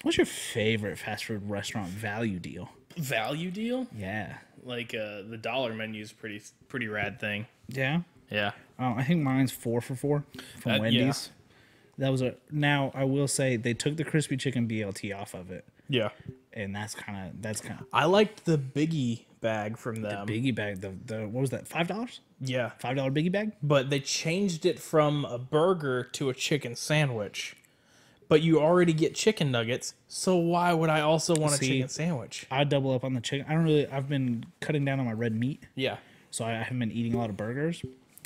What's your favorite fast food restaurant value deal? Value deal? Yeah. Like the dollar menu is pretty rad thing. Yeah? Yeah. I think mine's 4 for 4 from Wendy's. That was now I will say they took the crispy chicken BLT off of it. Yeah. And that's kind of I liked the biggie bag from them. biggie bag. The what was that? $5? Yeah. $5 biggie bag? But they changed it from a burger to a chicken sandwich. But you already get chicken nuggets, so why would I also want a chicken sandwich? I double up on the chicken. I've been cutting down on my red meat. Yeah. So I haven't been eating a lot of burgers.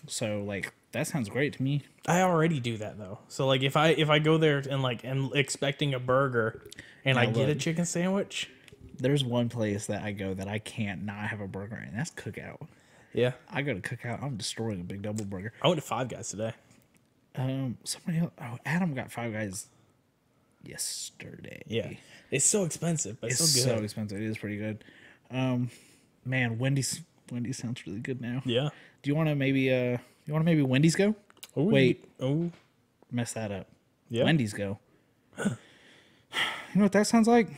So like that sounds great to me. I already do that though. So like if I go there and am expecting a burger and I get a chicken sandwich, there's one place that I go that I can't not have a burger in. That's Cookout. Yeah. I go to Cookout. I'm destroying a big double burger. I went to Five Guys today. Somebody else. Oh, Adam got Five Guys yesterday. Yeah. It's so expensive, but it's so good. So expensive. It is pretty good. Man, Wendy's sounds really good now. Yeah. Do you want to maybe Wendy's go? Ooh, Wait. Oh. Mess that up. Yeah. Wendy's go. You know what that sounds like?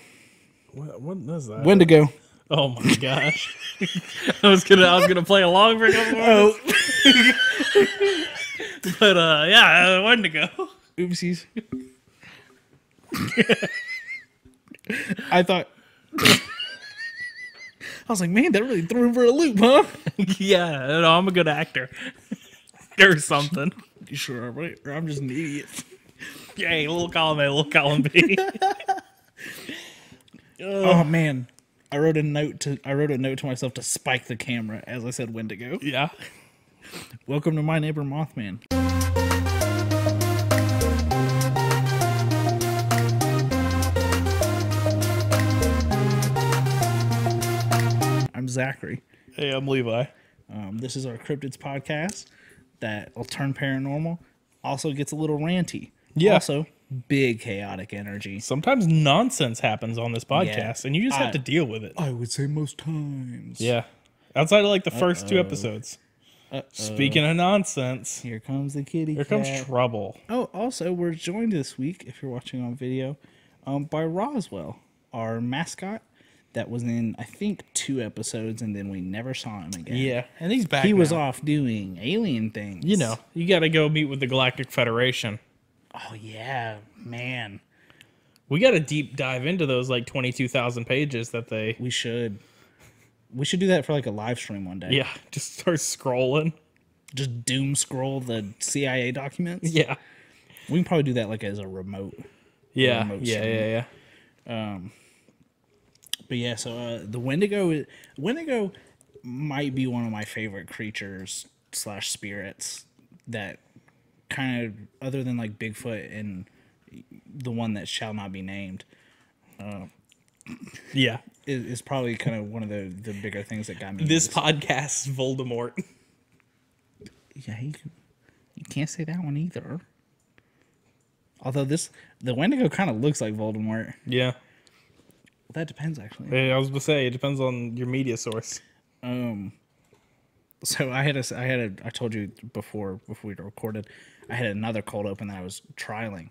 What is that? Wendigo. Oh my gosh. I was gonna play along for a couple more minutes. But yeah, Wendigo. Oopsies. I thought I was like, man, that really threw him for a loop, huh? Yeah, no, I'm a good actor. Or something. You sure are, right? Or I'm just an idiot. Hey, little column A, little column B. Oh man. I wrote a note to myself to spike the camera as I said Windigo. Yeah. Welcome to My Neighbor Mothman. I'm Zachary. Hey, I'm Levi. This is our Cryptids podcast that will turn paranormal. Also gets a little ranty. Yeah. Also, big chaotic energy. Sometimes nonsense happens on this podcast, and you just have to deal with it. I would say most times. Yeah. Outside of the first 2 episodes. Speaking of nonsense, Here comes the kitty here cat. comes trouble. Oh, also, we're joined this week, if you're watching on video, by Roswell, our mascot that was in, I think, 2 episodes, and then we never saw him again. Yeah, and he's back He was now. off doing alien things. You know, you got to go meet with the Galactic Federation. Oh, yeah, man. We got to deep dive into those 22,000 pages that they... We should do that for a live stream one day. Yeah, just start scrolling. Just doom scroll the CIA documents. Yeah. We can probably do that as a remote. Yeah, remote yeah. But yeah, so the Wendigo might be one of my favorite creatures / spirits that kind of, other than Bigfoot and the one that shall not be named, Yeah. is probably kind of one of the bigger things that got me. This podcast's Voldemort. Yeah, you can't say that one either. Although the Wendigo kind of looks like Voldemort. Yeah. That depends, actually. I was going to say, it depends on your media source. So I told you before we recorded, I had another cold open that I was trialing,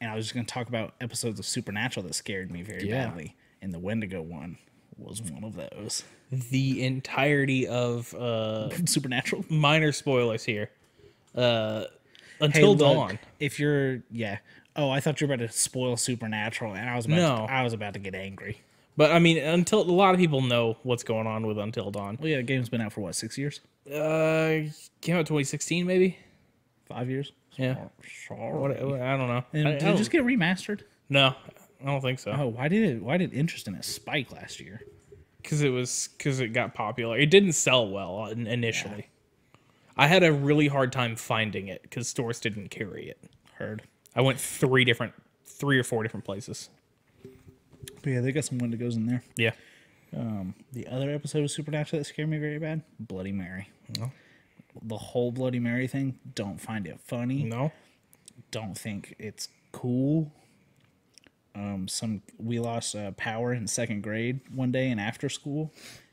and I was just going to talk about episodes of Supernatural that scared me very badly, and the Wendigo one was one of those. The entirety of Supernatural. Minor spoilers here. Until Dawn. If you're Oh, I thought you were about to spoil Supernatural, and I was about to get angry. But I mean, until a lot of people know what's going on with Until Dawn. Well, yeah, the game's been out for what, 6 years? Came out 2016, maybe. 5 years? Yeah. Sorry. I don't know. And did it just get remastered? No, I don't think so. Oh, why did interest in it spike last year? Because it got popular. It didn't sell well initially. Yeah. I had a really hard time finding it because stores didn't carry it. Heard. I went 3 or 4 different places. But yeah, they got some Wendigos in there. Yeah. The other episode of Supernatural that scared me very bad, Bloody Mary. No. The whole Bloody Mary thing, don't find it funny. No. Don't think it's cool. We lost power in 2nd grade one day in after school,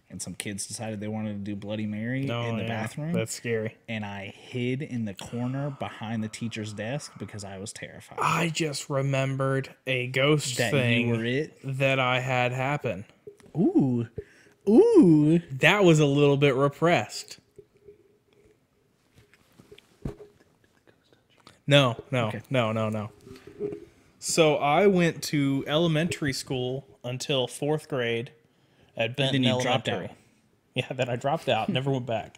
and some kids decided they wanted to do Bloody Mary in the bathroom. That's scary. And I hid in the corner behind the teacher's desk because I was terrified. I just remembered a ghost thing you were it? that I had happen. Ooh. That was a little bit repressed. No. So I went to elementary school until 4th grade at Benton then you Elementary. dropped out. Yeah, then I dropped out. Never went back.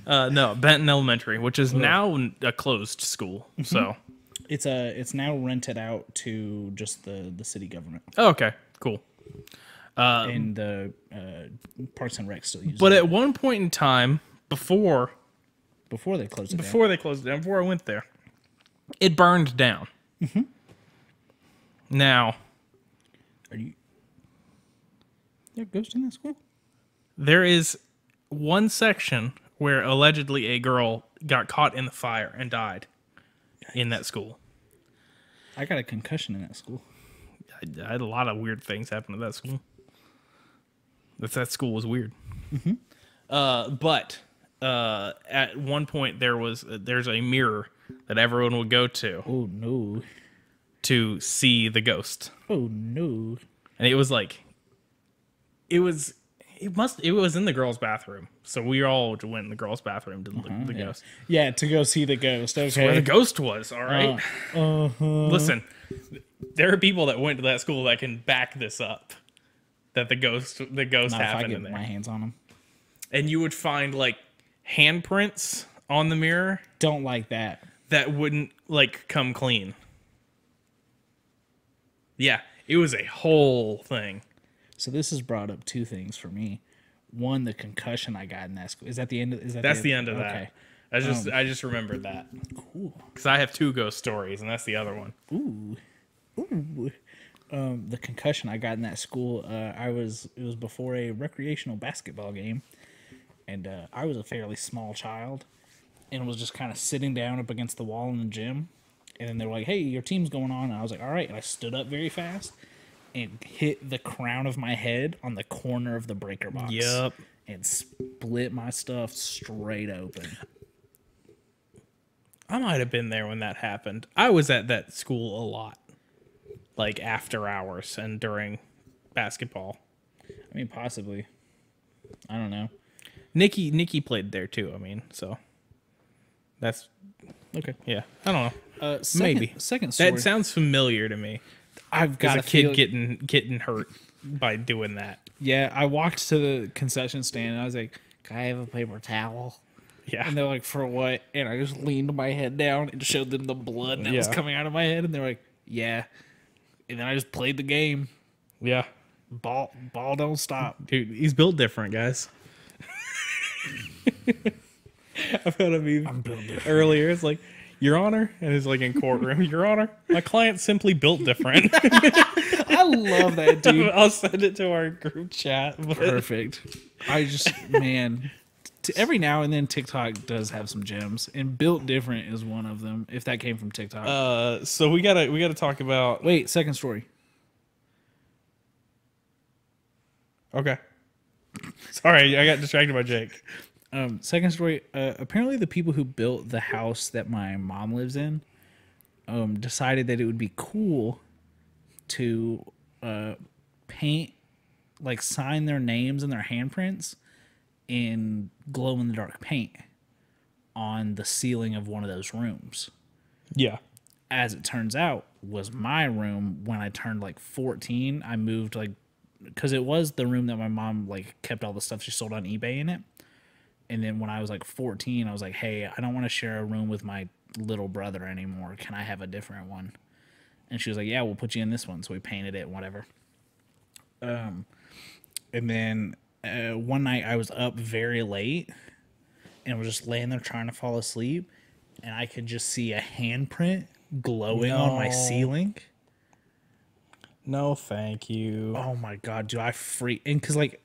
No, Benton Elementary, which is now a closed school. So it's now rented out to just the city government. oh, okay, cool. And the Parks and Rec still use But it. at one point in time, before Before they closed it down. before I went there, it burned down. Mm-hmm. Now, Are you... There are ghosts in that school? there is one section where allegedly a girl got caught in the fire and died in that school. I got a concussion in that school. I had a lot of weird things happen at that school. That school was weird. Mm-hmm. But at one point there's a mirror that everyone would go to Oh, no. to see the ghost, Oh, no. and it was in the girls' bathroom. So we all went in the girls' bathroom to look at the ghost. Yeah, to go see the ghost. Okay. Where the ghost was, all right. Listen, there are people that went to that school that can back this up. That the ghost Not if I happened get in there. my hands on them. And you would find like handprints on the mirror Don't like that. that wouldn't like come clean. Yeah, it was a whole thing. So this has brought up two things for me. One, the concussion I got in that school. Is that the end? That's the end of that. Okay. I just remembered that Cool. because I have 2 ghost stories, and that's the other one. Ooh. The concussion I got in that school, it was before a recreational basketball game, and I was a fairly small child, and was just kind of sitting down up against the wall in the gym, and then they were like, "Hey, your team's going on," and I was like, "All right," and I stood up very fast and hit the crown of my head on the corner of the breaker box. Yep. And split my stuff straight open. I might have been there when that happened. I was at that school a lot, like after hours and during basketball. I mean, possibly. I don't know. Nikki played there too. I mean, so that's Okay. yeah. I don't know. Maybe Second story. that sounds familiar to me. I've got As a kid getting hurt by doing that. Yeah, I walked to the concession stand and I was like, "Can I have a paper towel?" Yeah. And they're like, "For what?" And I just leaned my head down and showed them the blood that was Yeah. coming out of my head, and they're like, "Yeah." And then I just played the game. Yeah. Ball don't stop. Dude, he's built different, guys. I've had a meme earlier. It's like, Your Honor, and it's like in courtroom. Your Honor, my client simply built different. I love that, dude. I'll send it to our group chat. But Perfect. I just, man, every now and then TikTok does have some gems, and built different is one of them. If that came from TikTok. so we gotta talk about. Wait, second story. Okay. Sorry, I got distracted by Jake. Second story. Apparently, the people who built the house that my mom lives in decided that it would be cool to paint, like, sign their names and their handprints in glow in the dark paint on the ceiling of one of those rooms. Yeah. As it turns out, was my room when I turned like 14. I moved, like, because it was the room that my mom like kept all the stuff she sold on eBay in it. And then when I was like 14, I was like, "Hey, I don't want to share a room with my little brother anymore. Can I have a different one?" And she was like, "Yeah, we'll put you in this one." So we painted it and whatever. And then one night I was up very late and was just laying there trying to fall asleep, and I could just see a handprint glowing on my ceiling. No, thank you. Oh my god, do I freak? And because like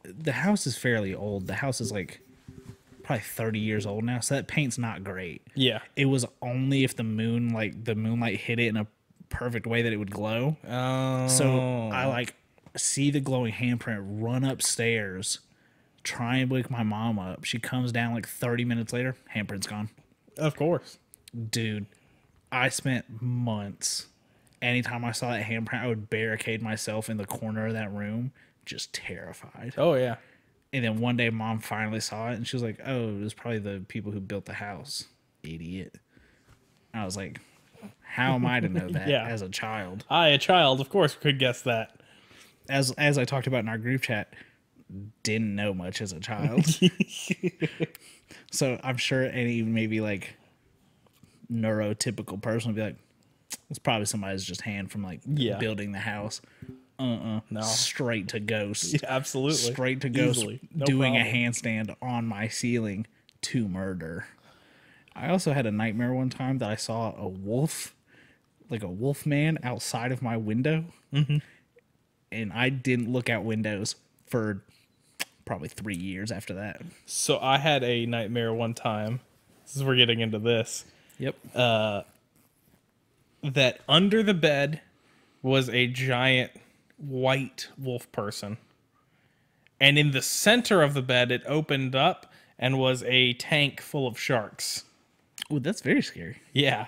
the house is fairly old. The house is like probably 30 years old now, so that paint's not great. Yeah. It was only if the moonlight hit it in a perfect way that it would glow. Oh. So I like see the glowing handprint, run upstairs, try and wake my mom up. She comes down like 30 minutes later, handprint's gone. Of course. Dude, I spent months. Anytime I saw that handprint, I would barricade myself in the corner of that room, just terrified. Oh, yeah. And then one day, Mom finally saw it, and she was like, "Oh, it was probably the people who built the house, idiot." I was like, "How am I to know that Yeah. as a child?" I, a child, of course, could guess that. As I talked about in our group chat, didn't know much as a child. So I'm sure any maybe like neurotypical person would be like, "It's probably somebody's just hand from like building the house." No. Straight to ghost. Yeah, absolutely. Straight to ghost. Easily. No doing problem. a handstand on my ceiling to murder. I also had a nightmare one time that I saw a wolf, like a wolf man outside of my window. Mm-hmm. And I didn't look out windows for probably 3 years after that. So I had a nightmare one time. This is we're getting into this. Yep. That under the bed was a giant white wolf person. And in the center of the bed, it opened up and was a tank full of sharks. Oh, that's very scary. Yeah.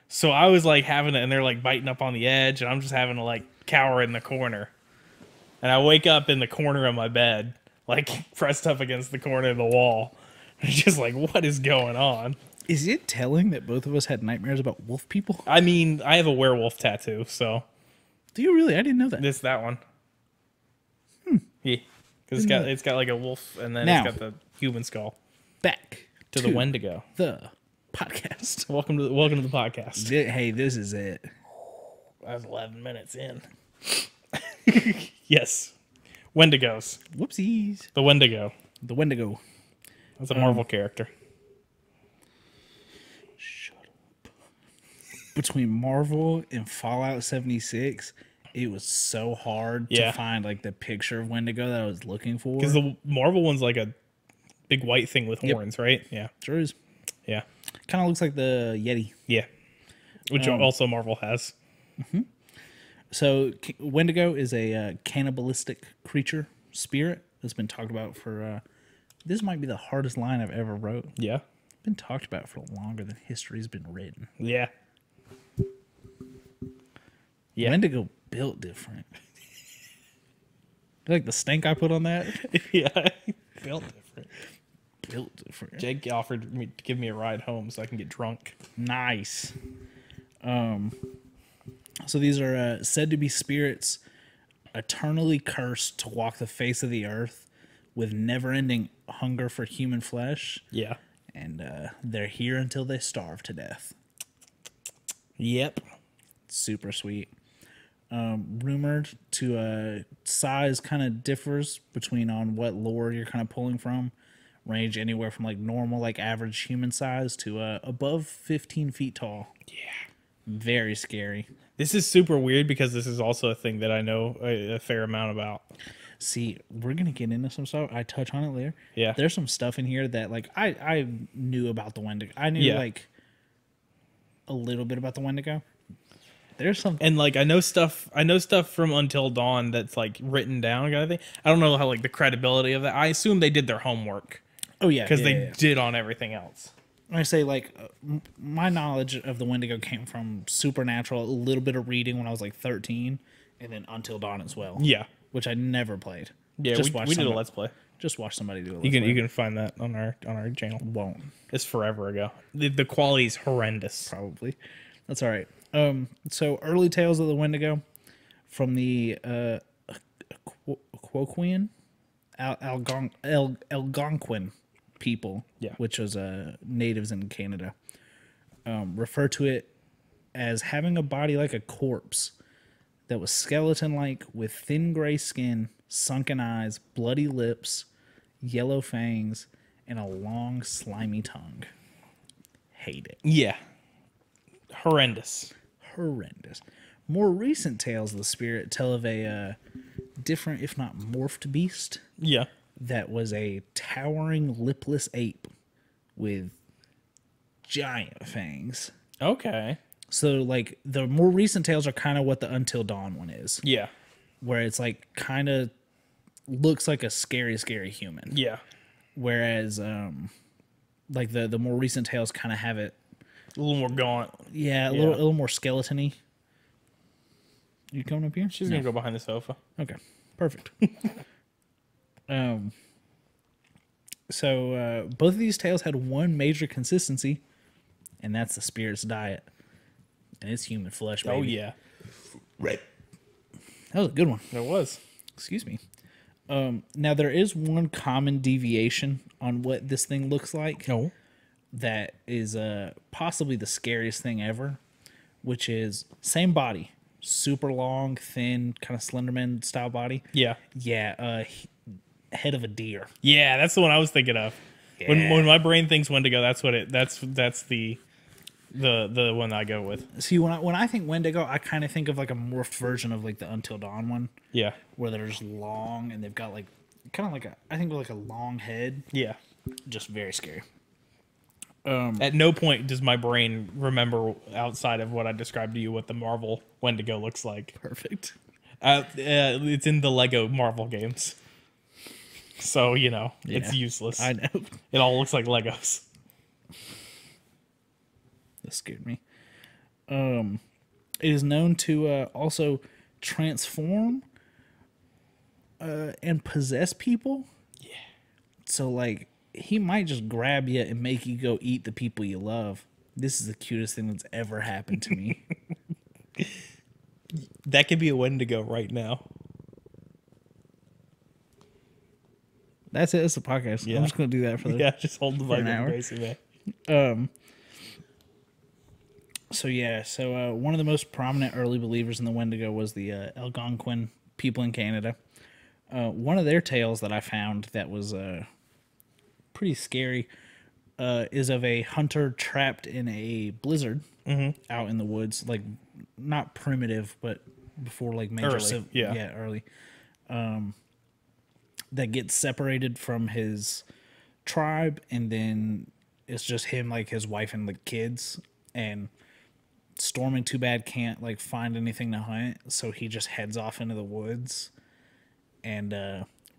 So I was like having it, and they're like biting up on the edge, and I'm just having to like cower in the corner. And I wake up in the corner of my bed, like pressed up against the corner of the wall. Just like, what is going on? Is it telling that both of us had nightmares about wolf people? I mean, I have a werewolf tattoo, so. Do you really? I didn't know that. It's that one. Yeah. Because it's got like a wolf, and then Now, it's got the human skull. Back To the Wendigo. The podcast. Welcome to the podcast. Hey, this is it. I was 11 minutes in. Yes. Wendigos. Whoopsies. The Wendigo. The Wendigo. That's a Marvel character. Shut up. Between Marvel and Fallout 76, it was so hard to find like the picture of Wendigo that I was looking for. Because the Marvel one's like a big white thing with horns, right? Yeah. Sure is. Yeah. Kind of looks like the Yeti. Yeah. Which also Marvel has. So Wendigo is a cannibalistic creature, spirit that's been talked about for... this might be the hardest line I've ever wrote. Yeah. Been talked about for longer than history's been written. Yeah. Yeah. Wendigo built different. You like the stank I put on that? Yeah. Built different. Built different. Jake offered me to give me a ride home so I can get drunk. Nice. So these are said to be spirits eternally cursed to walk the face of the earth with never-ending hunger for human flesh. Yeah. And they're here until they starve to death. Yep. Super sweet. Rumored to size kind of differs between on what lore you're kind of pulling from. Range anywhere from like normal, like average human size to above 15 feet tall. Yeah. Very scary. This is super weird because this is also a thing that I know a fair amount about. See, we're going to get into some stuff. I touch on it later. Yeah. There's some stuff in here that like I knew about the Wendigo. I knew like a little bit about the Wendigo. There's some, and like I know stuff from Until Dawn that's like written down kind of thing. I don't know how like the credibility of that. I assume they did their homework. Oh yeah, because they did on everything else. I say like my knowledge of the Wendigo came from Supernatural, a little bit of reading when I was like 13, and then Until Dawn as well. Yeah, which I never played. Yeah, we did a Let's Play. Just watch somebody do it. You can find that on our channel. Won't. It's forever ago. The quality's horrendous. Probably. That's all right. So early tales of the Wendigo from the Quoquian, Algonquin people, which was natives in Canada, refer to it as having a body like a corpse that was skeleton-like with thin gray skin, sunken eyes, bloody lips, yellow fangs, and a long slimy tongue. Hate it. Yeah. Horrendous. More recent tales of the spirit tell of a different, if not morphed beast. Yeah. That was a towering lipless ape with giant fangs. Okay. So, like, the more recent tales are kind of what the Until Dawn one is. Yeah. where it's like kind of looks like a scary human. Yeah. Whereas like the more recent tales kind of have it A little more gaunt. a little more skeleton-y. You coming up here? She's gonna go behind the sofa. Okay, perfect. So both of these tales had one major consistency, and that's the spirit's diet. And it's human flesh, baby. Oh yeah. Right. That was a good one. There was. Excuse me. Now there is one common deviation on what this thing looks like. No. That is possibly the scariest thing ever, which is same body, super long, thin, kind of Slenderman style body. Yeah. Yeah, head of a deer. Yeah, that's the one I was thinking of. Yeah. When my brain thinks Wendigo, that's the one I go with. See, when I think Wendigo, I kind of think of like a morphed version of like the Until Dawn one. Yeah. Where they're just long and they've got like kind of like I think like a long head. Yeah. Just very scary. At no point does my brain remember outside of what I described to you what the Marvel Wendigo looks like. Perfect. It's in the Lego Marvel games. So, it's useless. I know. It all looks like Legos. That scared me. It is known to also transform and possess people. Yeah. So, like, he might just grab you and make you go eat the people you love. This is the cutest thing that's ever happened to me. That could be a Wendigo right now. That's it. It's a podcast. Yeah. I'm just going to do that for the Just hold the mic an hour. basically. So one of the most prominent early believers in the Wendigo was the Algonquin people in Canada. One of their tales that I found that was pretty scary is of a hunter trapped in a blizzard out in the woods, like not primitive, but before like major early. early. That gets separated from his tribe, and then it's just him, like his wife and the kids, and Storming Too Bad can't like find anything to hunt, so he just heads off into the woods and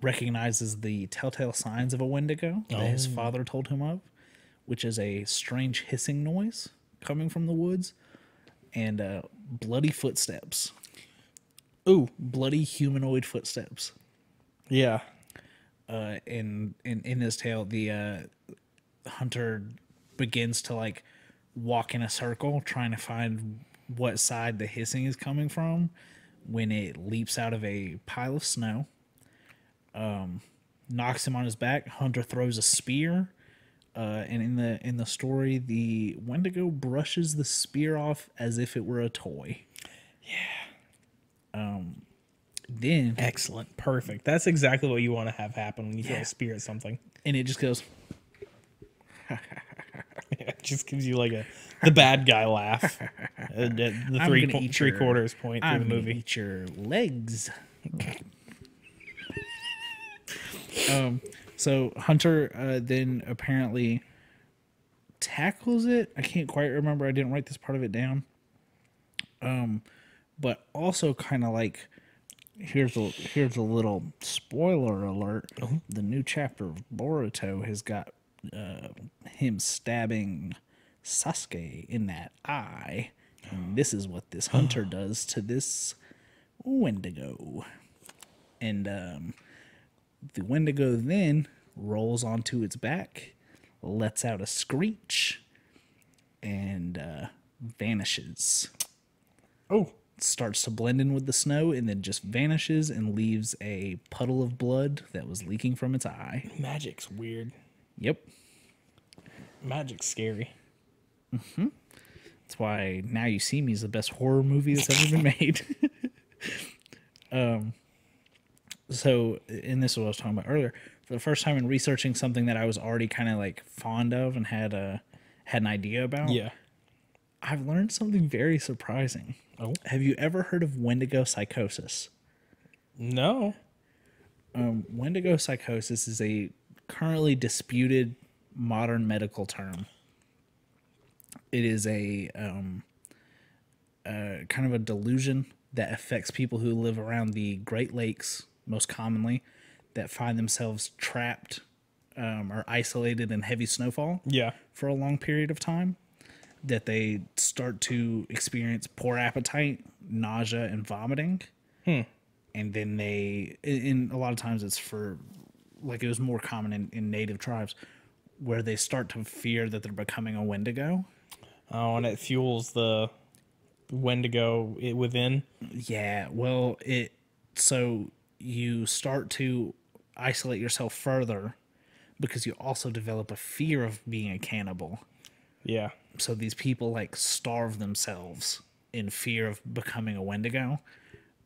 recognizes the telltale signs of a Wendigo that his father told him of, which is a strange hissing noise coming from the woods and bloody footsteps. Ooh, bloody humanoid footsteps. Yeah. In this tale, the hunter begins to like walk in a circle trying to find what side the hissing is coming from when it leaps out of a pile of snow, knocks him on his back. Hunter throws a spear, and in the story, the Wendigo brushes the spear off as if it were a toy. Yeah. Then Excellent. Perfect. That's exactly what you want to have happen when you throw a spear at something. and it just goes. It just gives you like the bad guy laugh. The three quarters point through the movie. Eat your legs. So Hunter then apparently tackles it. I can't quite remember. I didn't write this part of it down. But also kind of like here's a little spoiler alert. The new chapter of Boruto has got him stabbing Sasuke in that eye, and this is what this hunter does to this Wendigo. And the Wendigo then rolls onto its back, lets out a screech, and vanishes. Oh. Starts to blend in with the snow and then just vanishes and leaves a puddle of blood that was leaking from its eye. Magic's weird. Yep. Magic's scary. That's why Now You See Me is the best horror movie that's ever been made. So, and this is what I was talking about earlier. For the first time in researching something that I was already kind of like fond of and had an idea about, Yeah. I've learned something very surprising. Oh. Have you ever heard of Wendigo Psychosis? No. Wendigo Psychosis is a currently disputed modern medical term. It is a kind of a delusion that affects people who live around the Great Lakes, most commonly, that find themselves trapped or isolated in heavy snowfall Yeah. for a long period of time, that they start to experience poor appetite, nausea, and vomiting. And then in a lot of times it's for, like it was more common in native tribes, where they start to fear that they're becoming a Wendigo. Oh, and it fuels the Wendigo within. Yeah, well, so you start to isolate yourself further because you also develop a fear of being a cannibal. Yeah. So these people like starve themselves in fear of becoming a Wendigo.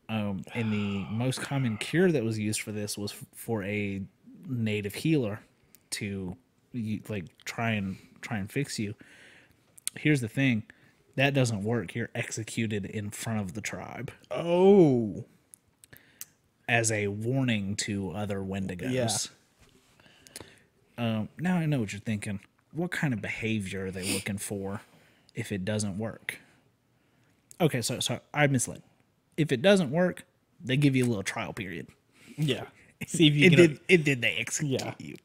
And the most common cure that was used for this was for a native healer to like try and fix you. Here's the thing. That doesn't work. You're executed in front of the tribe. Oh. As a warning to other Wendigos. Yeah. Now I know what you're thinking. What kind of behavior are they looking for if it doesn't work? Okay, so I misled. If it doesn't work, they give you a little trial period. Yeah. See if you can. They execute you.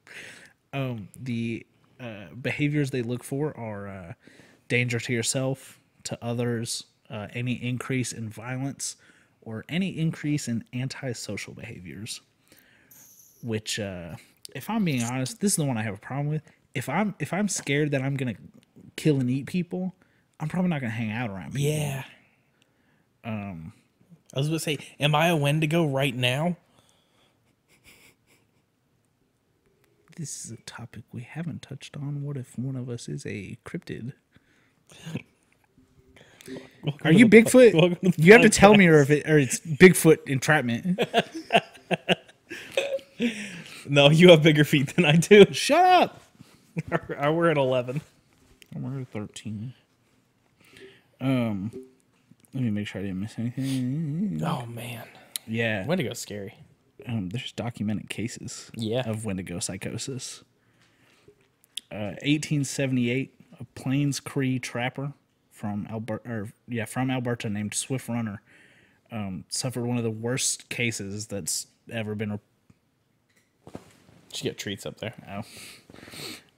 The behaviors they look for are danger to yourself, to others, any increase in violence, or any increase in antisocial behaviors. Which, if I'm being honest, this is the one I have a problem with. If I'm scared that I'm gonna kill and eat people, I'm probably not gonna hang out around people. Yeah. I was going to say, am I a Wendigo right now? This is a topic we haven't touched on. What if one of us is a cryptid? Are you Bigfoot? You have to tell me, or it's Bigfoot entrapment. No, you have bigger feet than I do. Shut up. We're at 11. We're at 13. Let me make sure I didn't miss anything. Oh, man. Yeah. Wendigo's scary. There's documented cases of Wendigo psychosis. 1878, a Plains Cree trapper from Alberta named Swift Runner suffered one of the worst cases that's ever been. Should get treats up there.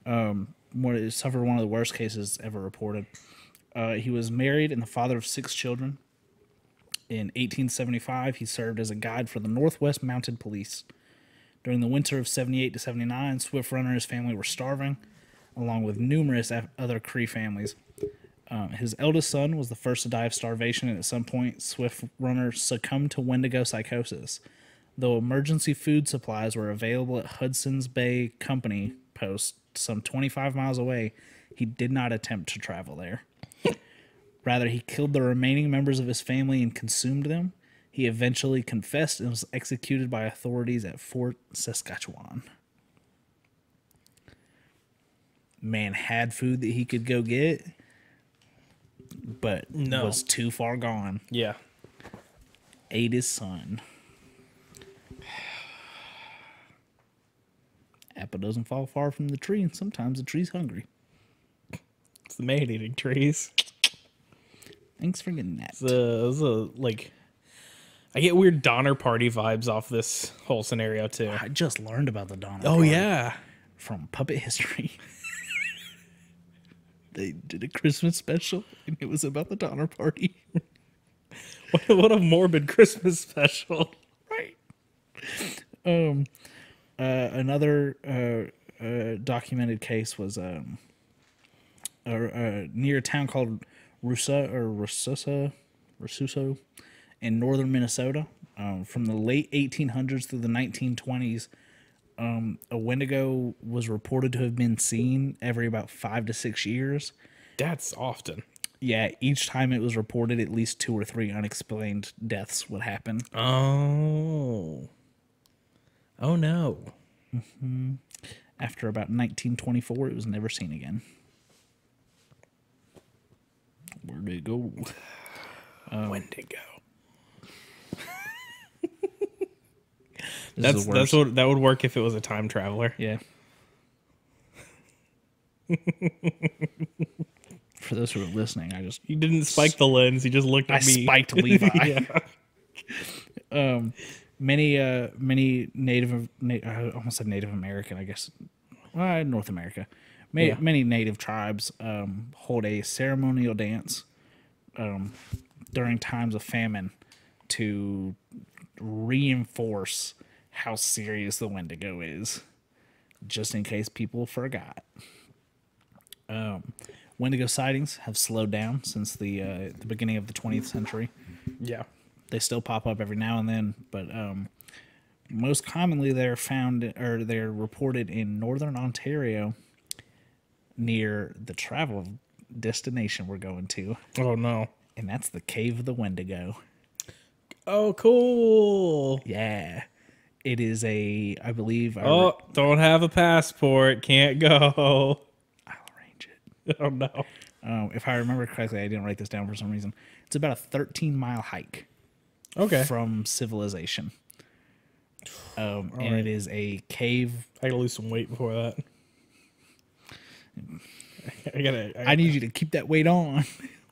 Suffered one of the worst cases ever reported. He was married and the father of 6 children. In 1875, he served as a guide for the Northwest Mounted Police. During the winter of 78 to 79, Swift Runner and his family were starving, along with numerous other Cree families. His eldest son was the first to die of starvation, and at some point, Swift Runner succumbed to Wendigo psychosis. Though emergency food supplies were available at Hudson's Bay Company Post, some 25 miles away, he did not attempt to travel there. Rather, he killed the remaining members of his family and consumed them. He eventually confessed and was executed by authorities at Fort Saskatchewan. Man had food that he could go get, but was too far gone. Yeah. Ate his son. Apple doesn't fall far from the tree, and sometimes the tree's hungry. It's the man-eating trees. Thanks for getting that. I get weird Donner Party vibes off this whole scenario, too. I just learned about the Donner Party. Oh, yeah. From Puppet History. They did a Christmas special, and it was about the Donner Party. What a morbid Christmas special. Right. Another documented case was near a town called Rasuso in northern Minnesota. From the late 1800s through the 1920s, a Wendigo was reported to have been seen every about 5 to 6 years. That's often. Yeah, each time it was reported, at least 2 or 3 unexplained deaths would happen. Oh no. Mm-hmm. After about 1924, it was never seen again. Where'd it go? Wendigo. That would work if it was a time traveler. Yeah. For those who are listening, he didn't spike the lens. He just looked at me. I spiked Levi. Many I almost said Native American, I guess, North America. Many native tribes hold a ceremonial dance during times of famine to reinforce how serious the Wendigo is, just in case people forgot. Wendigo sightings have slowed down since the beginning of the 20th century. Yeah. They still pop up every now and then, but most commonly they're reported in northern Ontario near the travel destination we're going to. Oh, no. And that's the Cave of the Wendigo. Oh, cool. Yeah. It is I believe... don't have a passport. Can't go. I'll arrange it. Oh, no. If I remember correctly, I didn't write this down for some reason. It's about a 13-mile hike. Okay. From civilization. And right. it is a cave. I gotta lose some weight before that. I need you to keep that weight on.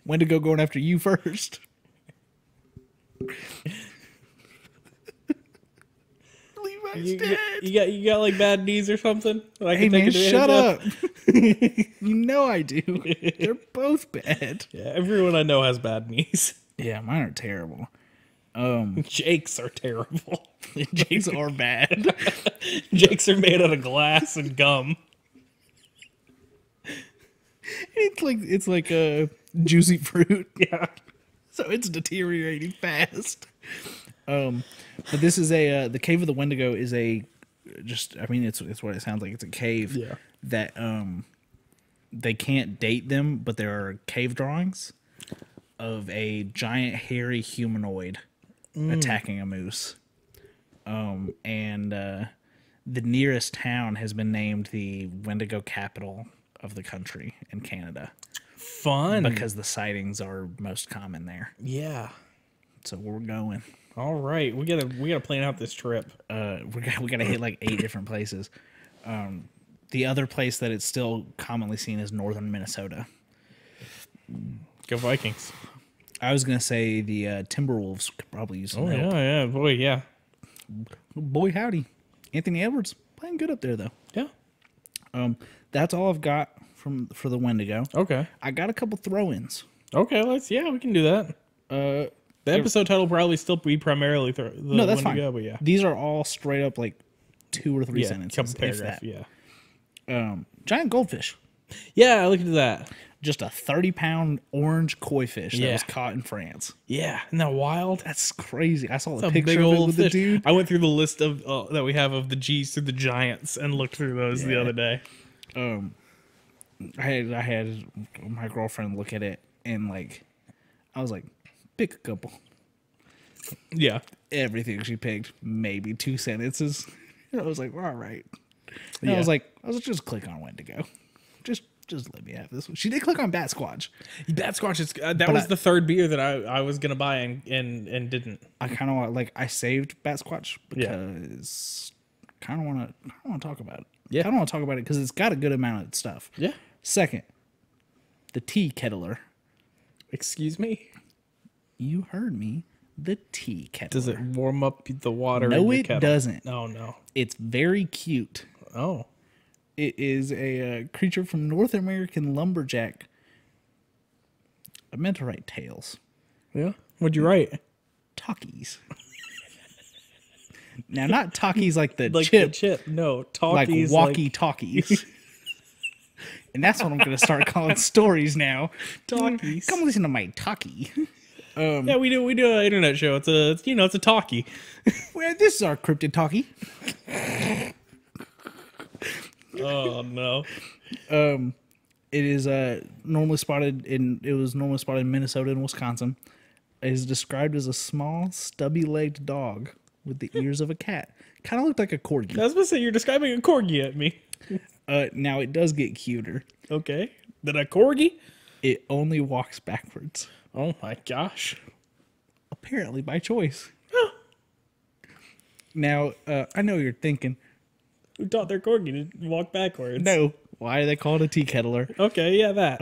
Wendigo going after you first. Levi's dead. You got like bad knees or something? Hey man, shut up. You know I do. They're both bad. Yeah, everyone I know has bad knees. Yeah, mine are terrible. Jake's are terrible. Jake's are bad. Jake's are made out of glass and gum. It's like a juicy fruit. Yeah. So it's deteriorating fast. But this is the Cave of the Wendigo is it's what it sounds like. It's a cave that they can't date them, but there are cave drawings of a giant hairy humanoid attacking a moose. And the nearest town has been named the Wendigo capital of the country in Canada. Fun. Because the sightings are most common there. Yeah. So we're going. All right. We gotta plan out this trip. We gotta hit like 8 different places. The other place that it's still commonly seen is northern Minnesota. Go Vikings. I was gonna say the Timberwolves could probably use some help. Yeah, boy, yeah. Boy, howdy. Anthony Edwards playing good up there though. Yeah. That's all I've got for the Wendigo. Okay. I got a couple throw-ins. Okay, we can do that. The episode title will probably still be primarily the no, that's Wendigo, fine. but yeah. These are all straight up like 2 or 3 sentences. Couple paragraphs, yeah. Giant goldfish. Yeah, I looked at that. Just a 30-pound orange koi fish that Yeah. was caught in France. Yeah, isn't that wild? That's crazy. I saw That's a picture of it with the dude. I went through the list of that we have of the G's through the giants and looked through those the other day. I had my girlfriend look at it and I was like, pick a couple. Yeah. Everything she picked, maybe 2 sentences. And I was like, well, all right. And Yeah. I was just click on Wendigo. Just let me have this one. She did click on Bat Squatch. Bat Squatch is that was the third beer that I was gonna buy and didn't. I kind of want I saved Bat Squatch because kind of want to talk about it. Yeah. I don't want to talk about it because it's got a good amount of stuff. Yeah. Second, the tea kettler. Excuse me? You heard me. The tea kettler. Does it warm up the water? No, in the it kettle? doesn't. Oh no. It's very cute. Oh. It is a creature from North American lumberjack. I meant to write tales. Yeah. What'd you write? Talkies. Now, not talkies like the Like chip. the chip. No, Like talkies. walkie-talkies. And that's what I'm going to start calling stories now. Talkies. Come listen to my talkie. Yeah, we do an internet show. It's a talkie. Well, this is our cryptid talkie. Oh no. It is normally spotted in Minnesota and Wisconsin. It is described as a small, stubby-legged dog with the ears of a cat. Kind of looked like a corgi. I was supposed to say you're describing a corgi at me. Now it does get cuter. Okay. Then a corgi? It only walks backwards. Oh my gosh. Apparently by choice. Now, I know you're thinking, Who taught their corgi to walk backwards? no, why do they call it a tea kettler? Okay, yeah, that.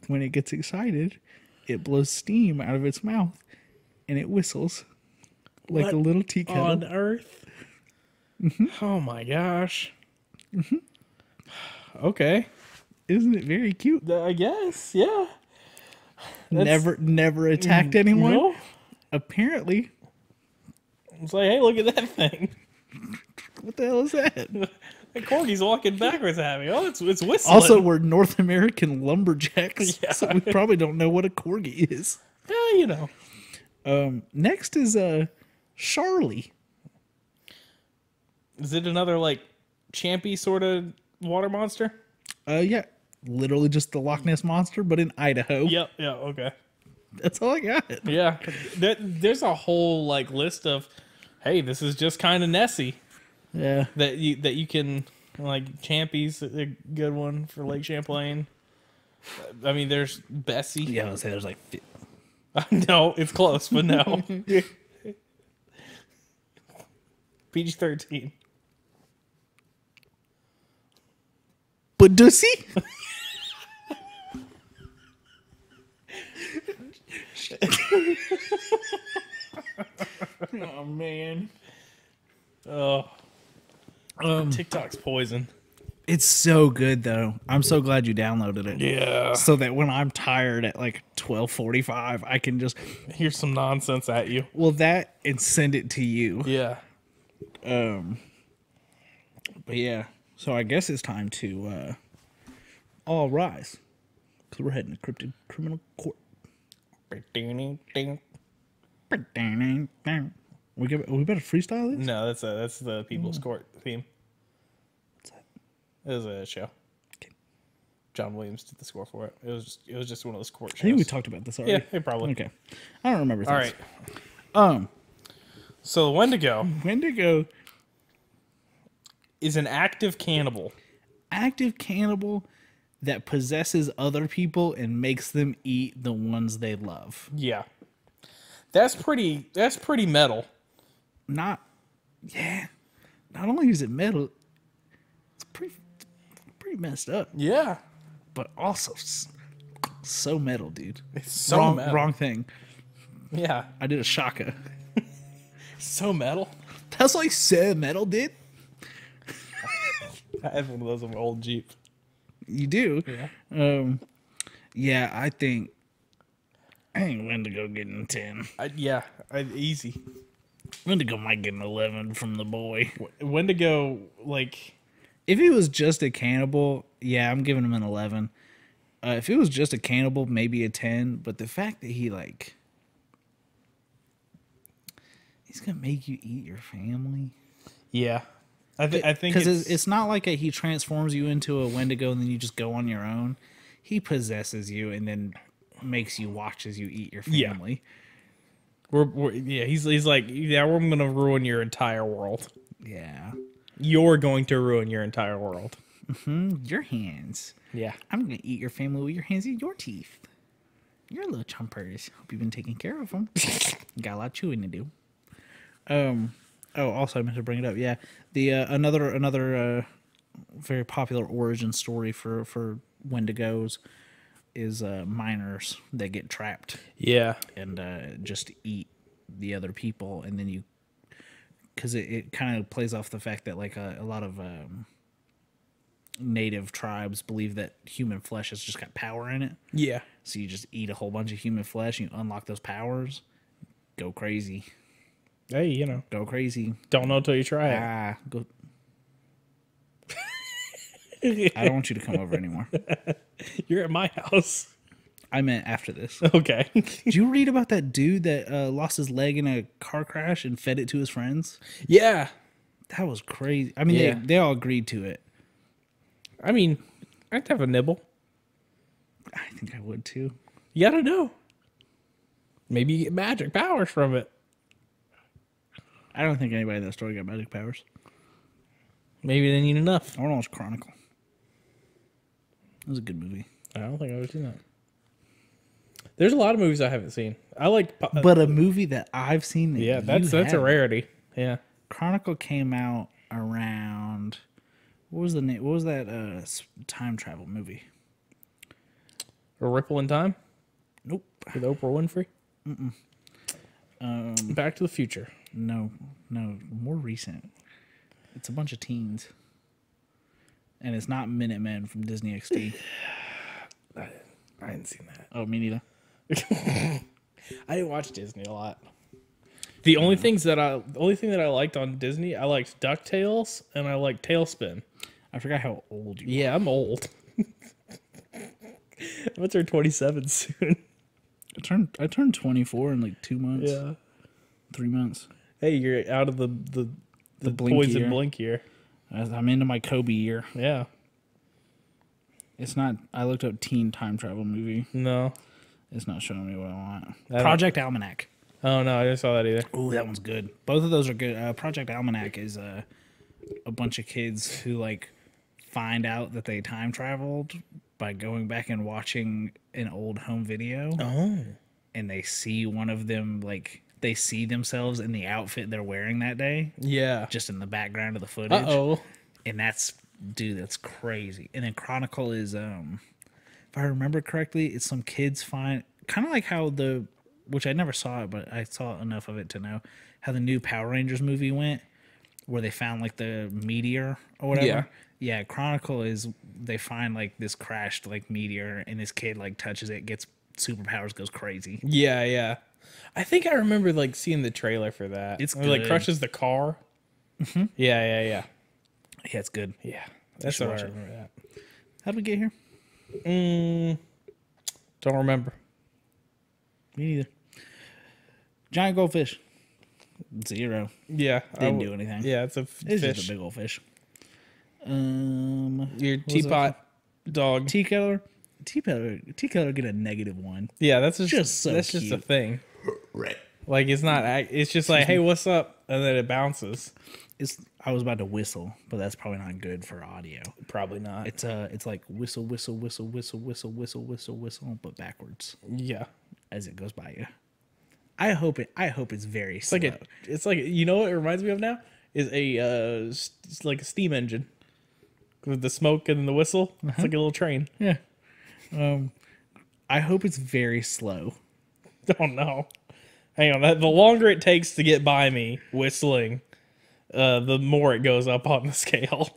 When it gets excited, it blows steam out of its mouth and it whistles. like What a little tea kettle. on earth? Oh my gosh. Okay. Isn't it very cute? I guess, yeah. Never attacked anyone. No. Apparently. It's like, hey, look at that thing. What the hell is that? The corgi's walking backwards at me. Oh, it's whistling. Also, we're North American lumberjacks, Yeah. so we probably don't know what a corgi is. yeah, you know. Next is Charlie. Is it another like champy sort of water monster? Yeah, literally just the Loch Ness monster, but in Idaho. Yep. Yeah. Okay. That's all I got. Yeah. There's a whole like list of, hey, this is just kind of Nessie Yeah. that you can like. Champy's a good one for Lake Champlain. I mean, there's Bessie. Yeah, I would say there's like. No, it's close, but no. PG-13. But does he? Oh man. Oh. TikTok's poison. It's so good though. I'm so glad you downloaded it. Yeah. So that when I'm tired at like 12:45, I can just Here's some nonsense at you. that and send it to you. Yeah. But yeah, so I guess it's time to all rise, because we're heading to cryptid criminal court. We better freestyle this. No, that's the People's Court theme. What's that? It was a show. Okay. John Williams did the score for it. It was just one of those court shows. I think we talked about this already. Yeah, probably. Okay, I don't remember. All Things. right. So Wendigo Wendigo, is an active cannibal. active cannibal that possesses other people and makes them eat the ones they love. Yeah. That's pretty metal. Not only is it metal, it's pretty messed up, Yeah. but also so metal, dude. It's so metal. Wrong thing. Yeah. I did a shaka. So metal. That's like so metal, dude. I have one of those on my old Jeep. You do. Yeah. Yeah, I think Wendigo getting 10. Easy. Wendigo might get an 11 from the boy. Wendigo, like, If he was just a cannibal, yeah, I'm giving him an 11. If he was just a cannibal, maybe a 10. But the fact that he's gonna make you eat your family. yeah. I think because it's not like he transforms you into a Wendigo and then you just go on your own. He possesses you and then makes you watch as you eat your family. He's like, yeah, we're gonna ruin your entire world. Yeah. You're going to ruin your entire world. Your hands. Yeah. I'm gonna eat your family with your hands and your teeth. You're little chumpers. Hope you've been taking care of them. Got a lot of chewing to do. Oh, also I meant to bring it up. Yeah, the another very popular origin story for Wendigos is miners that get trapped. Yeah. And just eat the other people, and then because it kind of plays off the fact that like a lot of native tribes believe that human flesh has just got power in it. Yeah. So you just eat a whole bunch of human flesh, and you unlock those powers, go crazy. Hey, Go crazy. don't know till you try it. Go. I don't want you to come over anymore. You're at my house. I meant after this. Okay. Did you read about that dude that lost his leg in a car crash and fed it to his friends? Yeah. That was crazy. I mean, Yeah. they all agreed to it. I mean, I'd have a nibble. I think I would too. You gotta know. Maybe you get magic powers from it. I don't think anybody in that story got magic powers. Maybe they need enough. I want to watch Chronicle. It was a good movie. I don't think I've ever seen that. There's a lot of movies I haven't seen. I like, But a movie that I've seen. That that's a haven't. rarity. Yeah. Chronicle came out around. What was the name? What was that time travel movie? A Ripple in Time Nope. with Oprah Winfrey. Back to the Future. No, more recent. It's a bunch of teens. And it's not Minutemen from Disney XD. I hadn't seen that. Oh, me neither. I didn't watch Disney a lot. The only thing that I liked on Disney, I liked DuckTales and I liked Tailspin. I forgot how old you were. Yeah, I'm old. I'm gonna turn 27 soon. I turned 24 in like 2 months. Yeah. 3 months. Hey, you're out of the blink poison year. blink year. I'm into my Kobe year. Yeah. It's not. I looked up teen time travel movie. No. It's not showing me what I want. I Project Almanac. Oh no, I didn't saw that either. Oh, that one's good. Both of those are good. Project Almanac is a bunch of kids who like find out that they time traveled by going back and watching an old home video. Oh. And they see one of them, like, they see themselves in the outfit they're wearing that day. Yeah. Just in the background of the footage. Uh-oh. And that's crazy. And then Chronicle is, if I remember correctly, it's some kids find, kind of like how which I never saw it, but I saw enough of it to know, how the new Power Rangers movie went, where they found, like, the meteor or whatever. Yeah. Yeah, Chronicle is, they find, like, this crashed, like, meteor, and this kid, like, touches it, gets superpowers, goes crazy. Yeah, yeah. I think I remember like seeing the trailer for that. It's Where it, like good. crushes the car. Mm-hmm. Yeah. Yeah, it's good. Yeah, that's what I watch it. remember that. How did we get here? Don't remember. Me neither. Giant goldfish. 0. Yeah, Didn't do anything. Yeah, it's It's fish. just a big old fish. Your teapot dog. Tea Keller get a -1. Yeah, that's Just so that's just a cute. thing. Like it's not. It's just like, hey, what's up? And then it bounces. I was about to whistle, but that's probably not good for audio. Probably not. It's like whistle, whistle, whistle, whistle, whistle, whistle, whistle, whistle, but backwards Yeah. as it goes by you. I hope it's very slow. It's like you know what it reminds me of now is it's like a steam engine with the smoke and the whistle. It's like a little train. Yeah. I hope it's very slow. Oh no. Hang on. The longer it takes to get by me whistling, the more it goes up on the scale.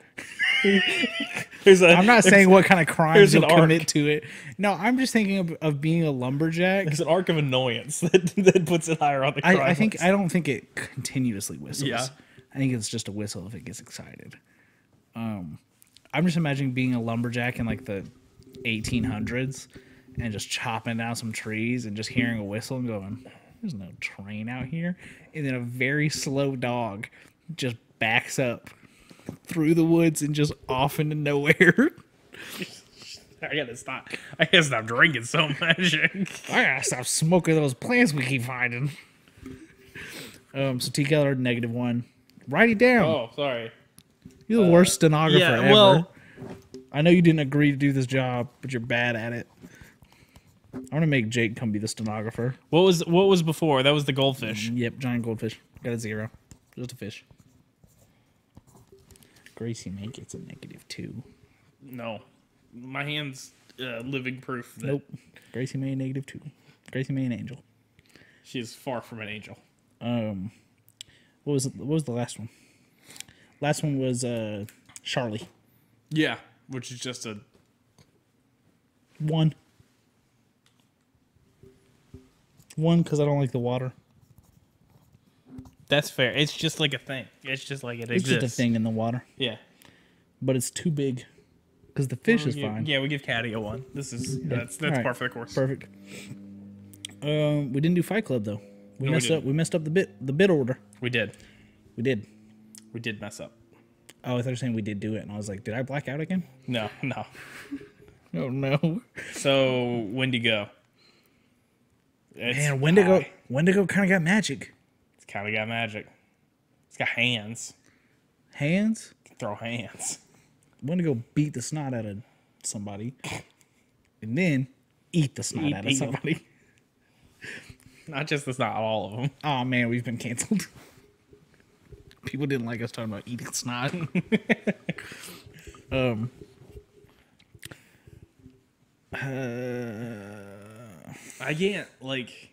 I'm not saying what kind of crimes you'll an arc. commit to it. No, I'm just thinking of being a lumberjack. There's an arc of annoyance that puts it higher on the crime list. I don't think it continuously whistles. Yeah. I think it's just a whistle if it gets excited. I'm just imagining being a lumberjack in like the 1800s and just chopping down some trees and just hearing a whistle and going, there's no train out here. And then a very slow dog just backs up through the woods and just off into nowhere. I gotta stop drinking so much. I gotta stop smoking those plants we keep finding. So T Keller -1. Write it down. Oh, sorry. You're the worst stenographer ever. Well, I know you didn't agree to do this job, but you're bad at it. I'm gonna make Jake come be the stenographer. what was before? That was the goldfish. Yep, giant goldfish. Got a 0. Just a fish. Gracie May gets a -2. No, my hand's living proof that Nope. Gracie May -2. Gracie May an angel. she is far from an angel. What was the last one? Last one was Charlie. Yeah, which is just a 1. 1 because I don't like the water. That's fair. It's just like a thing. It's just like it It's exists. just a thing in the water, Yeah. but it's too big because the fish is fine. Yeah, we give Caddy a 1. This is that's All right. par for the course. Perfect. We didn't do Fight Club though. We No, we messed up. didn't. We messed up the bit order. We did. We did. We did mess up. Oh, I thought you were saying we did do it, and I was like, did I black out again? No. Oh no. So Windigo. Man, Wendigo kind of got magic. It's kind of got magic. It's got hands. Hands. It can throw hands. Wendigo beat the snot out of somebody, and then eat the snot out of eat 'em. somebody. Not just that's not all of them. Oh man, we've been canceled. People didn't like us talking about eating snot. I can't like.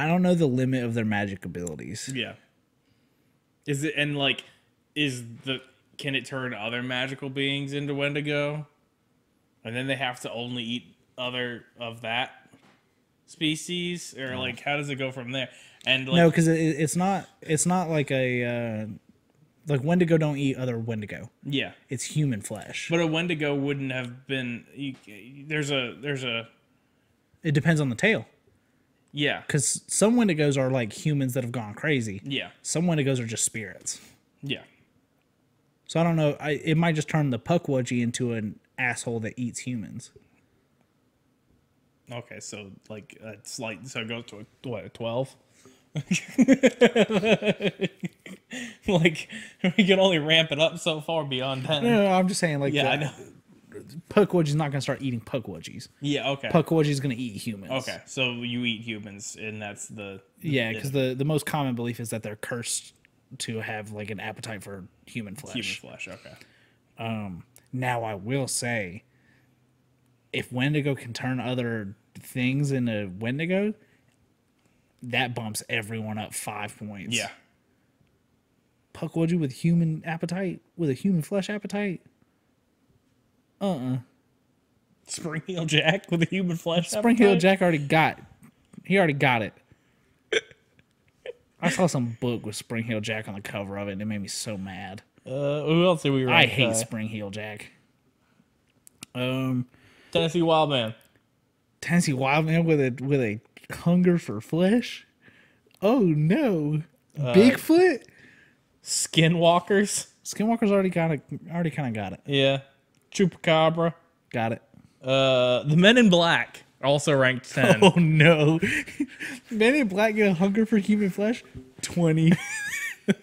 I don't know the limit of their magic abilities. Yeah. Is it and like can it turn other magical beings into Wendigo? And then they have to only eat other of that species, or like how does it go from there? And like, No, because it's not like a like Wendigo don't eat other Wendigo. yeah, It's human flesh. but a Wendigo wouldn't have been. There's a It depends on the tail. yeah, Because some Wendigos are like humans that have gone crazy. yeah, Some Wendigos are just spirits. yeah. So I don't know. It might just turn the Pukwudgie into an asshole that eats humans. Okay, so like it's like so it goes to a 12. Like we can only ramp it up so far beyond 10. No, I'm just saying like Yeah, I know. Pukwudgie's not going to start eating Pukwudgies. Yeah, okay. Pukwudgie's going to eat humans. Okay, so you eat humans, and that's the Yeah, because the most common belief is that they're cursed to have like an appetite for human flesh. human flesh. Okay. Now I will say, if Wendigo can turn other things into Wendigo, that bumps everyone up 5 points. Yeah. Pukwudgie with human appetite, with a human flesh appetite. Spring Heel Jack with a human flesh. Spring Heel appetite? Jack already got it. I saw some book with Spring Heel Jack on the cover of it, and it made me so mad. Who else did we rank? I hate Spring Heel Jack. Tennessee Wildman. Tennessee Wildman with a hunger for flesh. Oh no, Bigfoot. Skinwalkers. Skinwalker's already kind of got it. Yeah. Chupacabra. Got it. The Men in Black also ranked 10. Oh no, Men in Black get a hunger for human flesh. 20.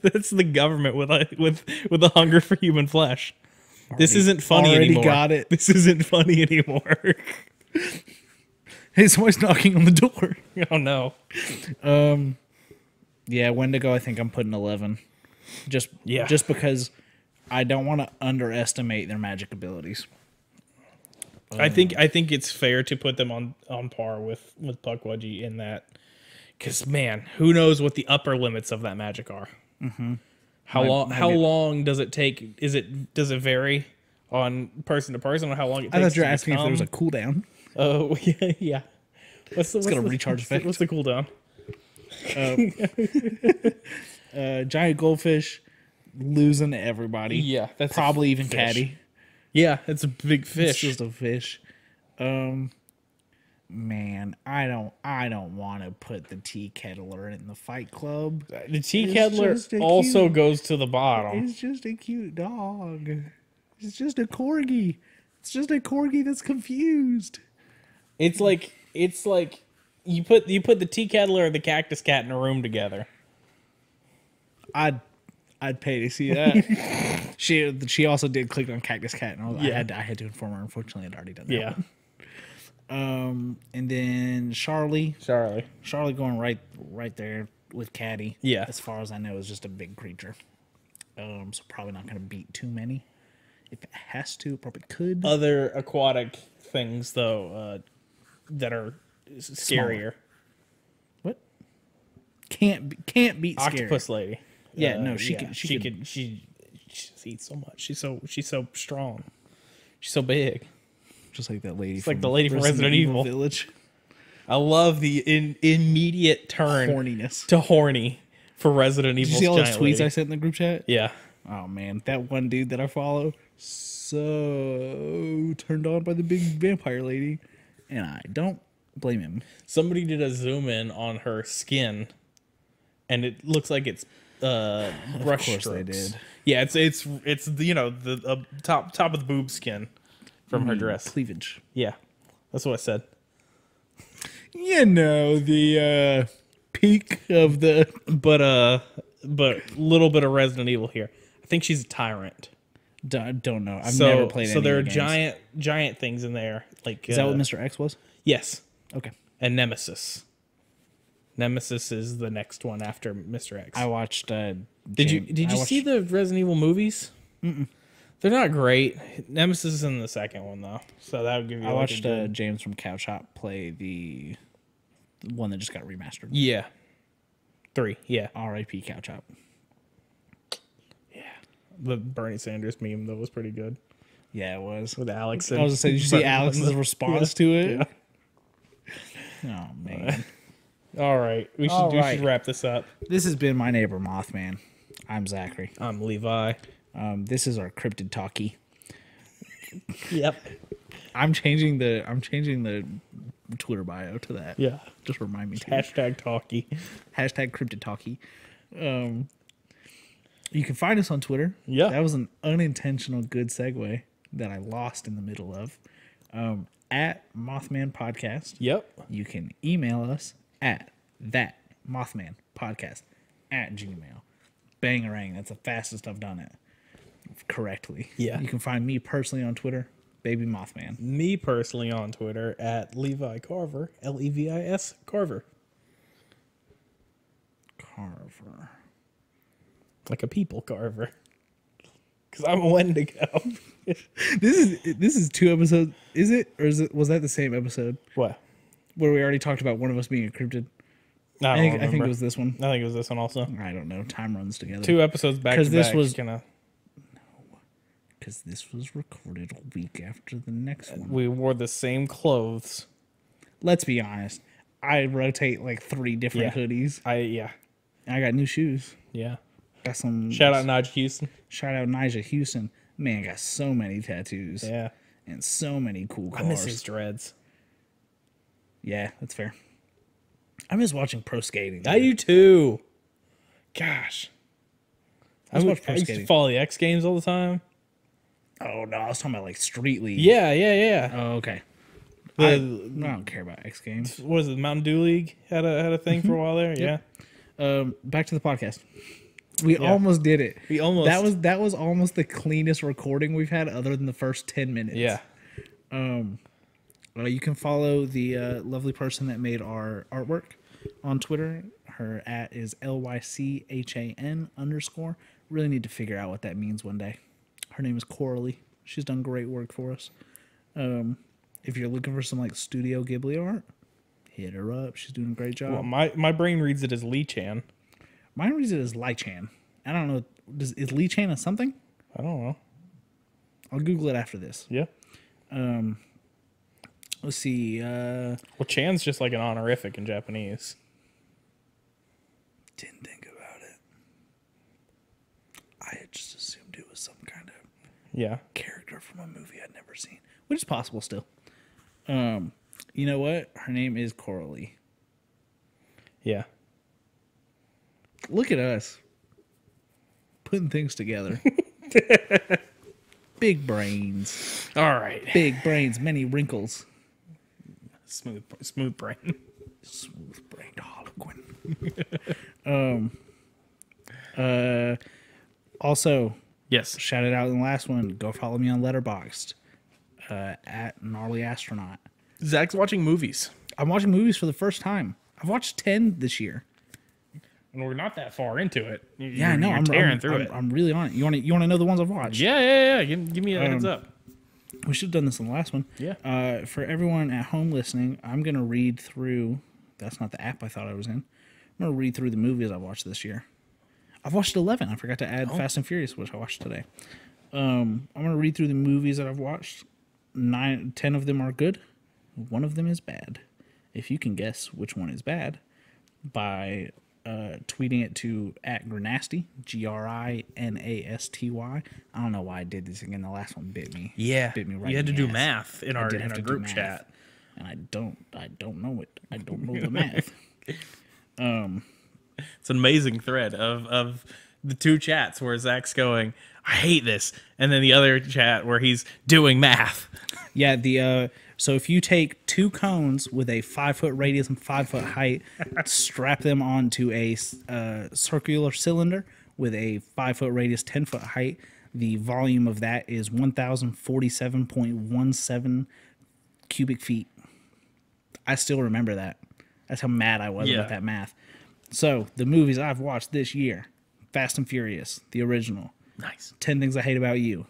That's the government with a hunger for human flesh. This isn't funny already anymore. got it. This isn't funny anymore. Hey, someone's knocking on the door. Oh no. Yeah, Wendigo. I think I'm putting 11. Just because I don't want to underestimate their magic abilities. I think it's fair to put them on par with Pukwudgie in that, because man, who knows what the upper limits of that magic are? Mm-hmm. How long does it take? Does it vary on person to person, or how long it takes? I thought you were asking if there was a cooldown. Oh yeah. What's the recharge effect. What's the cooldown? Giant goldfish losing to everybody. Yeah, that's probably even fish. Caddy. Yeah, it's a big fish. It's just a fish. Man, I don't want to put the tea kettler in the Fight Club. The tea kettler also goes to the bottom. It's just a cute dog. It's just a corgi. It's just a corgi that's confused. It's like you put the tea kettler or the cactus cat in a room together. I'd pay to see that. She also did click on Cactus Cat, and I had to inform her. Unfortunately, I'd already done that. Yeah. And then Charlie going right there with Caddy. Yeah. As far as I know, is just a big creature. So probably not going to beat too many. If it has to, it probably could. Other aquatic things though that are scarier. Smaller. What? Can't beat scary. Octopus lady. Yeah, no, she eats so much. She's so strong. She's so big. Just like that lady. It's like the lady from Resident Evil Village. I love the immediate turn Horniness to horny for Resident Evil. Did you see all those tweets I sent in the group chat? Yeah. Oh man, that one dude that I follow, so turned on by the big vampire lady, and I don't blame him. Somebody did a zoom in on her skin, and it looks like it's brush strokes. They did. Yeah, it's the top of the boob skin from her dress. Cleavage. Yeah, that's what I said. The peak of the but little bit of Resident Evil here. I think she's a tyrant. Don't know. I've never played. So any there are of the games. giant things in there. Like Is that what Mr. X was? Yes. Okay. And Nemesis. Nemesis is the next one after Mr. X. I watched. Did you see the Resident Evil movies? Mm-mm. They're not great. Nemesis is in the second one though, so that would give you. I watched James from Couch Hop play the one that just got remastered. Yeah. 3. Yeah. R.I.P. Cow Chop. Yeah. The Bernie Sanders meme though was pretty good. Yeah, it was. With Alex. I was gonna say, did you see Alex's response to it? Yeah. Oh man. All right. We should wrap this up. This has been My Neighbor Mothman. I'm Zachary. I'm Levi. This is our cryptid talkie. Yep. I'm changing the Twitter bio to that. Yeah. Just remind me to. Hashtag talkie. Hashtag cryptid talkie. You can find us on Twitter. Yeah. That was an unintentional good segue that I lost in the middle of. At Mothman Podcast. Yep. You can email us at that Mothman Podcast at Gmail. Bangarang. That's the fastest I've done it correctly. Yeah. You can find me personally on Twitter, Baby Mothman. Me personally on Twitter at Levi Carver, Levis Carver. Carver. Like a people carver. Because I'm a Wendigo. This is 2 episodes. Is it? Or was that the same episode? What? Where we already talked about one of us being a cryptid? I think it was this one. I think it was this one also. I don't know. Time runs together. 2 episodes back to back. Because this was recorded a week after the next one. We wore the same clothes. Let's be honest. I rotate like 3 different hoodies. I got new shoes. Yeah. Got some. Shout out Nigel Houston. Shout out Nigel Houston. Man, got so many tattoos. Yeah. And so many cool cars. I miss his dreads. Yeah, that's fair. I miss watching pro skating. I do too. Gosh. I used skating. to follow the X Games all the time. Oh, no. I was talking about like Street League. Yeah. Oh, okay. I don't care about X Games. What was it? Mountain Dew League had a thing for a while there. Yep. Yeah. Back to the podcast. We almost did it. We almost. That was almost the cleanest recording we've had, other than the first 10 minutes. Yeah. You can follow the lovely person that made our artwork on Twitter. Her @ is LYCHAN_. Really need to figure out what that means one day. Her name is Coralie. She's done great work for us. If you're looking for some like Studio Ghibli art, hit her up. She's doing a great job. Well, my brain reads it as Lee Chan. Mine reads it as Ly-Chan. I don't know. Is Lee-Chan a something? I don't know. I'll Google it after this. Yeah. Let's see. Well, Chan's just like an honorific in Japanese. Didn't think about it. I had just assumed it was some kind of character from a movie I'd never seen, which is possible still. You know what? Her name is Coralie. Yeah. Look at us putting things together. Big brains. All right. Big brains, many wrinkles. Smooth brain. Smooth brained Harlequin. Also, yes. shout it out in the last one. Go follow me on Letterboxd at Gnarly Astronaut. Zach's watching movies. I'm watching movies for the first time. I've watched 10 this year. And we're not that far into it. Yeah, I know. I'm tearing through it. I'm really on it. You want to know the ones I've watched? Yeah. Give me a heads up. We should have done this in the last one. Yeah. For everyone at home listening, I'm going to read through. That's not the app I thought I was in. I'm going to read through the movies I've watched this year. I've watched 11. I forgot to add Fast and Furious, which I watched today. I'm going to read through the movies that I've watched. 10 of them are good. 1 of them is bad. If you can guess which one is bad by tweeting it to @Grinasty, GRINASTY. I don't know why I did this again. The last one bit me. Yeah, bit me right. You had to in the do ass. math in our group math, chat, and I don't know it. I don't know the math. It's an amazing thread of the 2 chats where Zach's going, I hate this, and then the other chat where he's doing math. Yeah, so if you take 2 cones with a 5-foot radius and 5-foot height, strap them onto a circular cylinder with a 5-foot radius, 10-foot height, the volume of that is 1,047.17 cubic feet. I still remember that. That's how mad I was about that math. So, the movies I've watched this year: Fast and Furious, the original. Nice. 10 Things I Hate About You.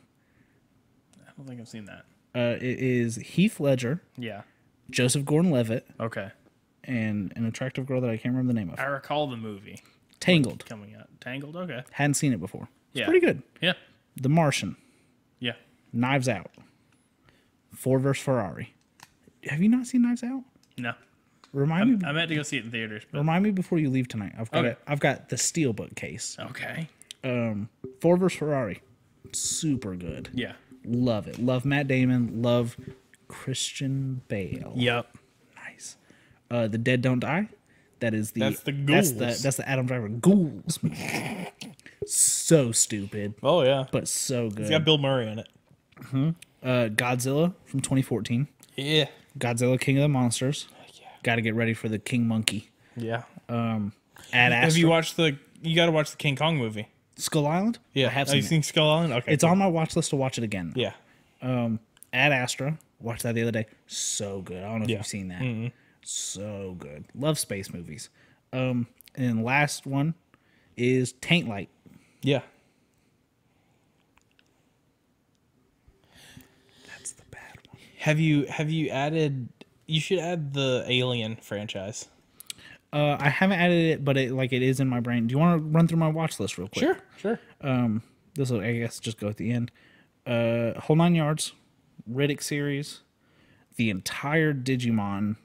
I don't think I've seen that. It is Heath Ledger, Yeah. Joseph Gordon-Levitt, Okay. and an attractive girl that I can't remember the name of. I recall the movie Tangled. coming out. Tangled. Okay. Hadn't seen it before. It's Yeah. pretty good. Yeah. The Martian. Yeah. Knives Out. Ford vs Ferrari. Have you not seen Knives Out? No. Remind me. I meant to go see it in theaters. But... Remind me before you leave tonight. I've got Okay. I've got the Steelbook case. Okay. Ford vs Ferrari. Super good. Yeah. Love it. Love Matt Damon. Love Christian Bale. Yep. Nice. The Dead Don't Die. That's the Ghouls. That's the Adam Driver Ghouls movie. So stupid, Oh yeah. but so good. It's got Bill Murray in it. Godzilla from 2014. Yeah. Godzilla King of the Monsters. Yeah. Got to get ready for the King Monkey. Yeah. Ad Astra. Have you watched You got to watch the King Kong movie. Skull Island? Yeah. I have Have you seen it. seen Skull Island? Okay. It's on my watch list to watch it again. Yeah. Ad Astra. Watched that the other day. So good. I don't know if Yeah. you've seen that. So good. Love space movies. And then last one is Taint Light. Yeah. That's the bad one. Have you added? You should add the Alien franchise. I haven't added it, but it is in my brain. Do you want to run through my watch list real quick? Sure. This will, I guess, just go at the end. Whole 9 yards, Riddick series, the entire Digimon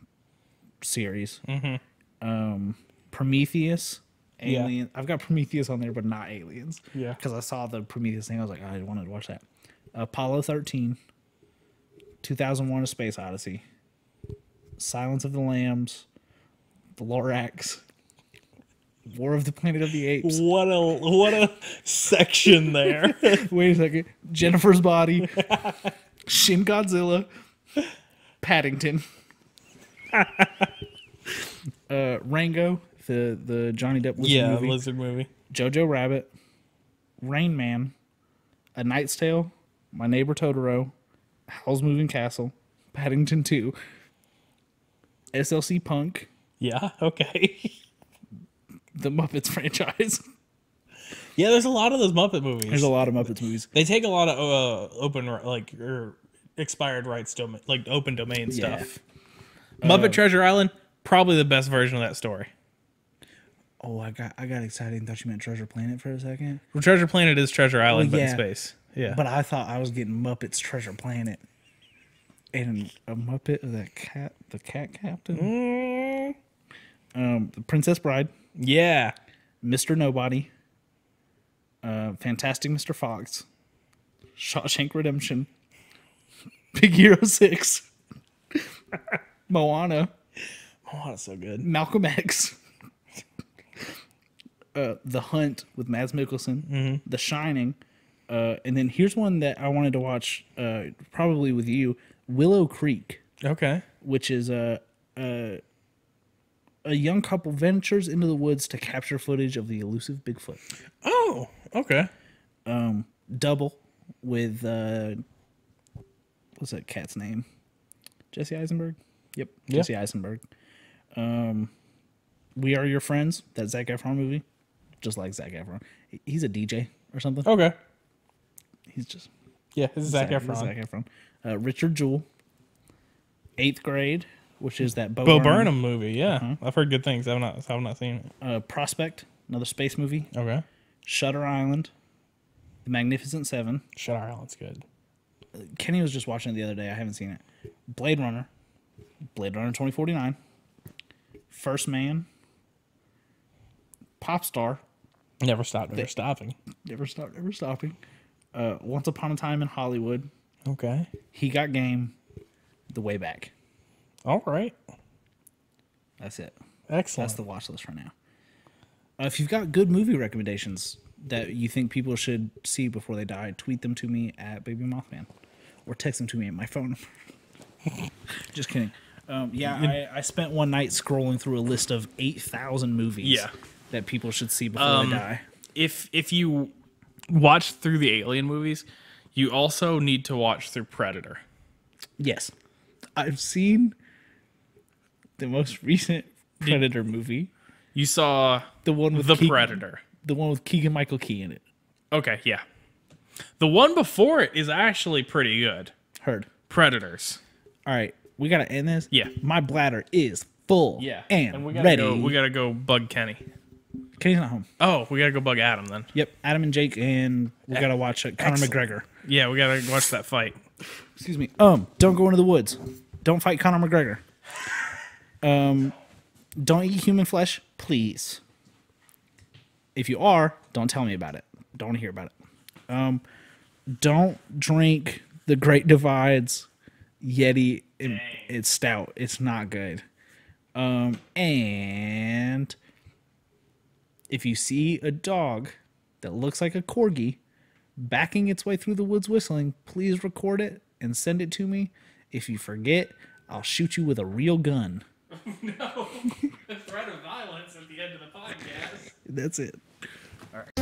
series, Prometheus, Alien. I've got Prometheus on there, but not Aliens. Yeah. Because I saw the Prometheus thing. I was like, I wanted to watch that. Apollo 13, 2001: A Space Odyssey, Silence of the Lambs, The Lorax, War of the Planet of the Apes. What a section there. Wait a second. Jennifer's Body, Shin Godzilla, Paddington, Rango, the Johnny Depp lizard movie, lizard movie. Jojo Rabbit, Rain Man, A Knight's Tale, My Neighbor Totoro, Howl's Moving Castle, Paddington 2, SLC Punk, Yeah. Okay. the Muppets franchise. Yeah, there's a lot of those Muppet movies. There's a lot of Muppets movies. They take a lot of open or expired rights domain, like open domain stuff. Muppet Treasure Island, probably the best version of that story. Oh, I got excited and thought you meant Treasure Planet for a second. Well, Treasure Planet is Treasure Island, but in yeah. space. Yeah. But I thought I was getting Muppets Treasure Planet. And a Muppet of that cat, the cat captain. The Princess Bride, Yeah. Mr. Nobody, Fantastic Mr. Fox, Shawshank Redemption, Big Hero 6, Moana, Oh, that's so good. Malcolm X, The Hunt with Mads Mikkelsen, The Shining, and then here's one that I wanted to watch, probably with you, Willow Creek, Okay. which is a young couple ventures into the woods to capture footage of the elusive Bigfoot. Oh, okay. Double with what's that cat's name? Jesse Eisenberg. Yep, Yeah. Jesse Eisenberg. We Are Your Friends. That Zac Efron movie. Just like Zac Efron. He's a DJ or something. Okay. He's just Yeah, this is Zac Efron. Zac Efron. Richard Jewell. 8th Grade, which is that Bo Burnham movie. Yeah, I've heard good things. I've not seen it. Prospect, another space movie. Okay. Shutter Island. The Magnificent Seven. Shutter Island's good. Kenny was just watching it the other day. I haven't seen it. Blade Runner. Blade Runner 2049. First Man. Pop Star. Never stopping. Never stop, never stopping. Once Upon a Time in Hollywood. Okay. He Got Game. The Way Back. All right. That's it. Excellent. That's the watch list for now. If you've got good movie recommendations that you think people should see before they die, tweet them to me at Baby Mothman, or text them to me at my phone. Just kidding. I spent one night scrolling through a list of 8,000 movies that people should see before they die. If you watch through the Alien movies, you also need to watch through Predator. Yes. I've seen the most recent Predator movie. You saw The one with The Keegan, Predator. The one with Keegan-Michael Key in it. Okay, yeah. The one before it is actually pretty good. Heard. Predators. All right. We got to end this. Yeah. My bladder is full, Yeah. and we gotta ready. we gotta go bug Kenny. Kenny's not home. Oh, we gotta go bug Adam then. Yep, Adam and Jake, and we gotta watch Conor Excellent. McGregor. Yeah, we gotta watch that fight. Excuse me. Don't go into the woods. Don't fight Conor McGregor. Don't eat human flesh, please. If you are, don't tell me about it. Don't want to hear about it. Don't drink the Great Divide's Yeti. It's stout. It's not good. And if you see a dog that looks like a corgi backing its way through the woods whistling, please record it and send it to me. If you forget, I'll shoot you with a real gun. No, the threat of violence at the end of the podcast. That's it. All right.